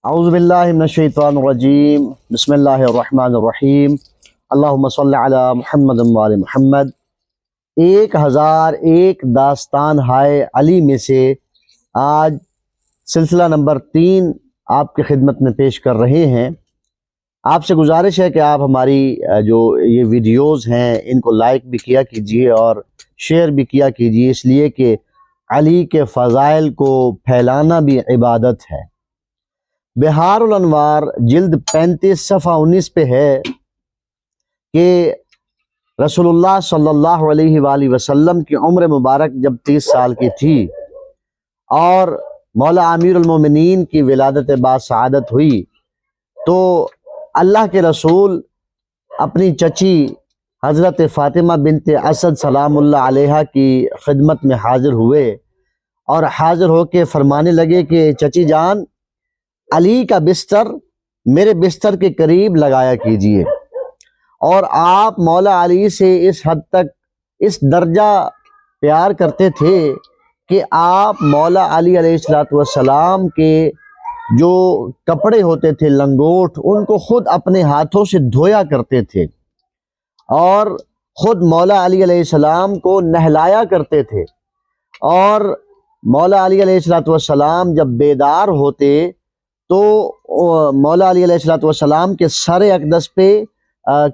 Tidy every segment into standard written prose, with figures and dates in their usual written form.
اعوذ باللہ من الشیطان الرجیم بسم اللہ الرحمن الرحیم اللہم صلی علی محمد وعلی محمد۔ 1001 داستان ہائے علی میں سے آج سلسلہ نمبر 3 آپ کی خدمت میں پیش کر رہے ہیں۔ آپ سے گزارش ہے کہ آپ ہماری جو یہ ویڈیوز ہیں ان کو لائک بھی کیا کیجئے اور شیئر بھی کیا کیجئے، اس لیے کہ علی کے فضائل کو پھیلانا بھی عبادت ہے۔ بہار الانوار جلد 35 صفحہ 19 پہ ہے کہ رسول اللہ صلی اللہ علیہ وآلہ وسلم کی عمر مبارک جب 30 سال کی تھی اور مولا امیر المومنین کی ولادت باسعادت ہوئی تو اللہ کے رسول اپنی چچی حضرت فاطمہ بنت اسد سلام اللہ علیہ کی خدمت میں حاضر ہوئے اور حاضر ہو کے فرمانے لگے کہ چچی جان، علی کا بستر میرے بستر کے قریب لگایا کیجئے، اور آپ مولا علی سے اس حد تک اس درجہ پیار کرتے تھے کہ آپ مولا علی علیہ السلام کے جو کپڑے ہوتے تھے لنگوٹ، ان کو خود اپنے ہاتھوں سے دھویا کرتے تھے اور خود مولا علی علیہ السلام کو نہلایا کرتے تھے، اور مولا علی علیہ السلام جب بیدار ہوتے تو مولا علی علیہ السلام کے سر اقدس پہ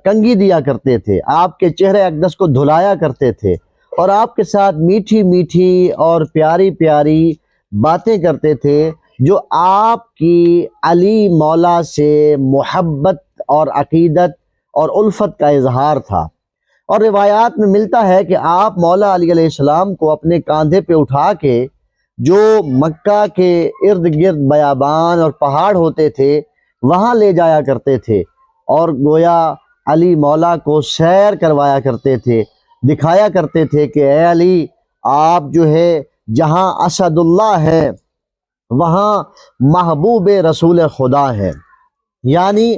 کنگھی دیا کرتے تھے، آپ کے چہرے اقدس کو دھلایا کرتے تھے اور آپ کے ساتھ میٹھی میٹھی اور پیاری پیاری باتیں کرتے تھے، جو آپ کی علی مولا سے محبت اور عقیدت اور الفت کا اظہار تھا۔ اور روایات میں ملتا ہے کہ آپ مولا علی علیہ السلام کو اپنے کاندھے پہ اٹھا کے جو مکہ کے ارد گرد بیابان اور پہاڑ ہوتے تھے وہاں لے جایا کرتے تھے اور گویا علی مولا کو سیر کروایا کرتے تھے، دکھایا کرتے تھے کہ اے علی، آپ جو ہے جہاں اسد اللہ ہے وہاں محبوب رسول خدا ہے۔ یعنی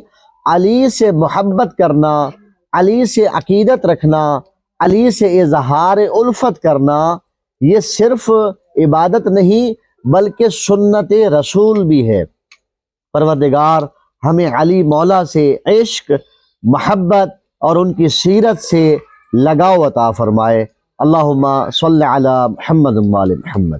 علی سے محبت کرنا، علی سے عقیدت رکھنا، علی سے اظہار الفت کرنا، یہ صرف عبادت نہیں بلکہ سنت رسول بھی ہے۔ پروردگار ہمیں علی مولا سے عشق، محبت اور ان کی سیرت سے لگاؤ عطا فرمائے۔ اللہم صلی علی محمد وعلی محمد۔